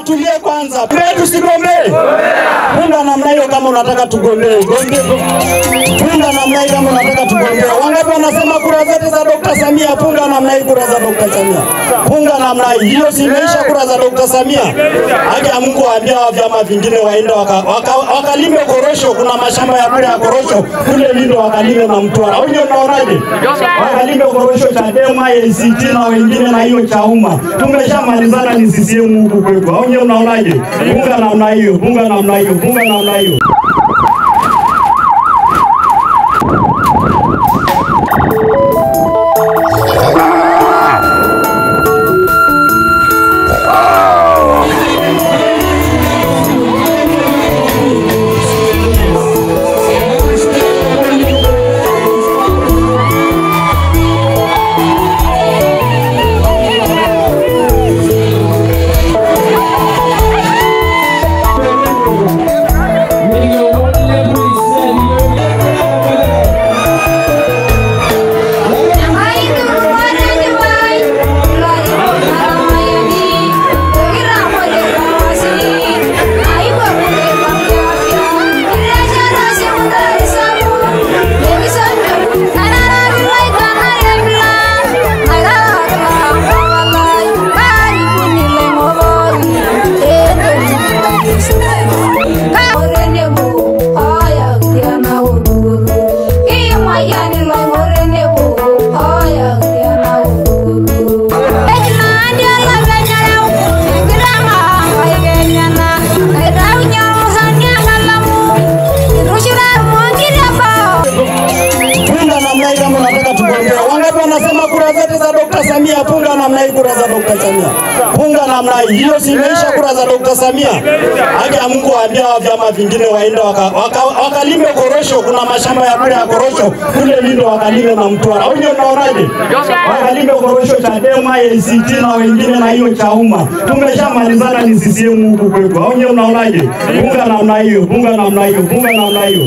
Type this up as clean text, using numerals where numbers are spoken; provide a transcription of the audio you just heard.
tulie kwanza. Tusigombee. Punga namna hiyo kama unataka tugombee. Punga namna hiyo kama unataka tugombee. Wangapi wanasema kura zote za Dr. Samia? Punga namna hiyo kura za Dr. Samia. Punga namna hiyo simeisha kura za Dr. Samia. Haki Mungu waambia vyama vingine waende wakalime korosho. Kuna mashamba ya kule ya korosho kule Lindo wakalime na Mtwara. Au ndio unaonaje? Wakalime korosho Chadema, ACT na wengine na hiyo Chauma. Tumeshamalizana ni CCM huku kwetu. Au ndio unaonaje? Punga namna hiyo, punga namna hiyo, punga namna hiyo. Samia, punga namna hii kura za Dr. Samia. Punga namna hiyo simeisha kura za Dr. Samia. Haki Mungu waambia vyama vingine waende wakalime korosho. Kuna mashamba ya kule ya korosho kule Lindo wakalime na Mtwara. Au ndio unaonaje? Wakalime korosho Chadema, ACT na wengine na hiyo Chauma. Tumeshamalizana ni CCM huku kwetu. Au ndio unaonaje? Punga namna hiyo, punga namna hiyo, punga namna hiyo.